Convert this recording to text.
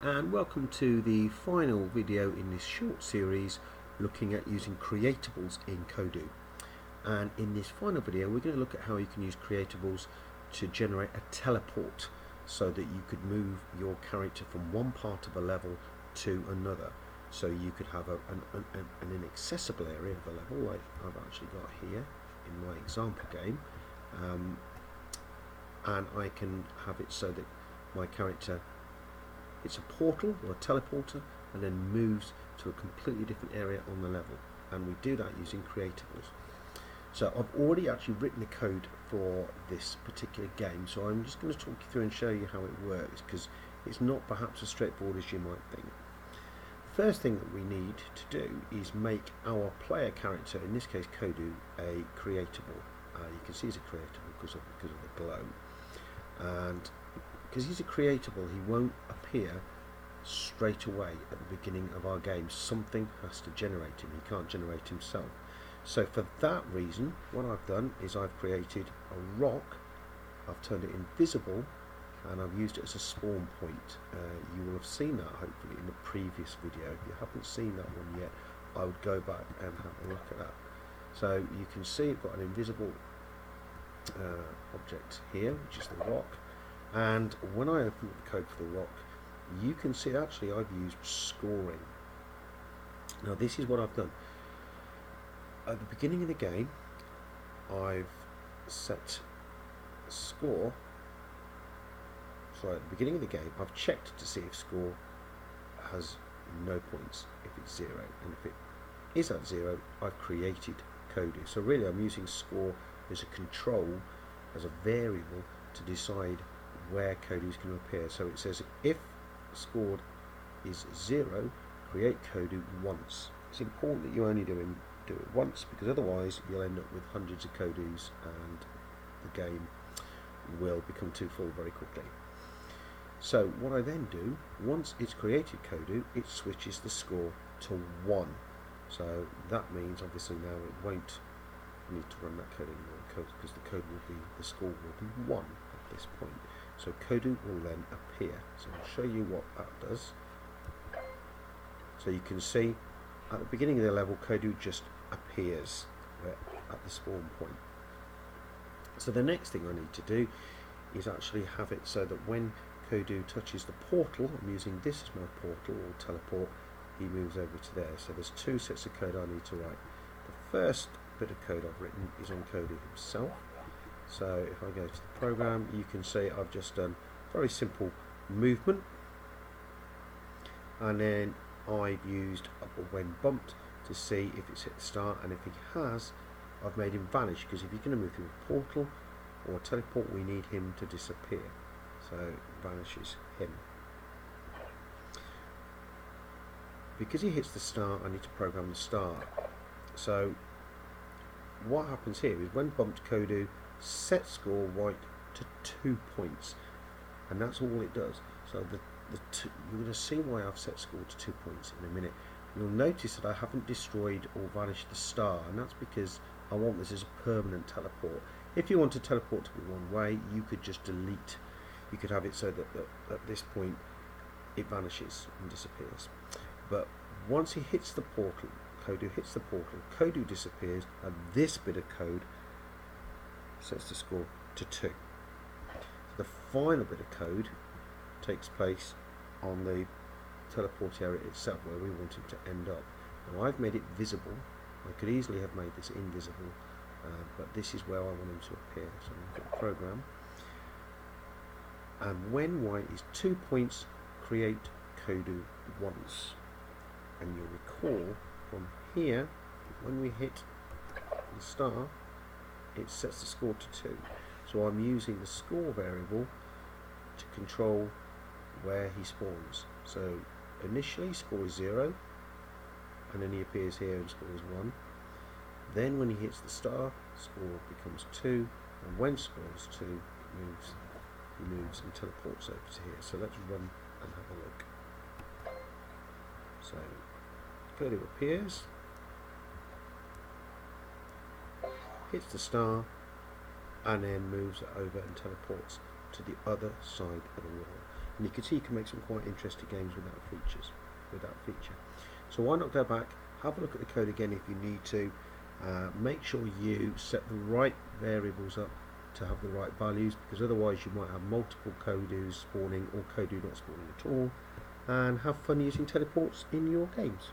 And welcome to the final video in this short series looking at using creatables in Kodu. And in this final video we're going to look at how you can use creatables to generate a teleport so that you could move your character from one part of a level to another. So you could have an inaccessible area of a level like I've actually got here in my example game, and I can have it so that my character it's a portal or a teleporter and then moves to a completely different area on the level, and we do that using creatables. So I've already actually written the code for this particular game, so I'm just going to talk you through and show you how it works, because it's not perhaps as straightforward as you might think. The first thing that we need to do is make our player character, in this case Kodu, a creatable. You can see he's a creatable because of the glow, and because he's a creatable, he won't appear straight away at the beginning of our game. Something has to generate him. He can't generate himself. So for that reason, what I've done is I've created a rock, I've turned it invisible, and I've used it as a spawn point. You will have seen that hopefully in the previous video. If you haven't seen that one yet, I would go back and have a look at that. So you can see I've got an invisible object here, which is the rock. And when I open up the code for the rock, you can see actually I've used scoring. Now this is what I've done. At the beginning of the game, I've set score. So at the beginning of the game, I've checked to see if score has no points, if it's 0, and if it is at 0, I've created Kodu. So really I'm using score as a control, as a variable to decide where Kodu is going to appear. So it says if scored is 0, create Kodu once. It's important that you only do it once, because otherwise you'll end up with hundreds of Kodus and the game will become too full very quickly. So what I then do, once it's created Kodu, it switches the score to 1. So that means obviously now it won't need to run that code anymore, because the score will be 1 at this point. So Kodu will then appear. So I'll show you what that does. So you can see at the beginning of the level, Kodu just appears at the spawn point. So the next thing I need to do is actually have it so that when Kodu touches the portal, I'm using this as my portal or teleport, he moves over to there. So there's 2 sets of code I need to write. The first bit of code I've written is on Kodu himself. So if I go to the program, you can see I've just done very simple movement, and then I've used when bumped to see if it's hit the start, and if he has, I've made him vanish, because if you're going to move through a portal or a teleport, we need him to disappear. So it vanishes him. Because he hits the start, I need to program the start. So what happens here is when bumped, Kodu set score white to 2 points, and that's all it does. So you're going to see why I've set score to 2 points in a minute. You'll notice that I haven't destroyed or vanished the star, and that's because I want this as a permanent teleport. If you want to teleport to be one way, you could just delete. You could have it so that at this point it vanishes and disappears. But once he hits the portal, Kodu hits the portal, Kodu disappears, and this bit of code sets the score to 2. The final bit of code takes place on the teleport area itself, where we want him to end up. Now I've made it visible. I could easily have made this invisible, but this is where I want him to appear. So I'm going to put program, and when white is 2 points, create Kodu once. And you'll recall from here, when we hit the star, it sets the score to 2. So I'm using the score variable to control where he spawns. So initially score is 0, and then he appears here and scores 1. Then when he hits the star, score becomes 2, and when score is 2, he moves and teleports over to here. So let's run and have a look. So Kodu appears, hits the star, and then moves over and teleports to the other side of the world. And you can see you can make some quite interesting games with that feature. So why not go back, have a look at the code again if you need to. Make sure you set the right variables up to have the right values, because otherwise you might have multiple Kodus spawning or Kodu not spawning at all, and have fun using teleports in your games.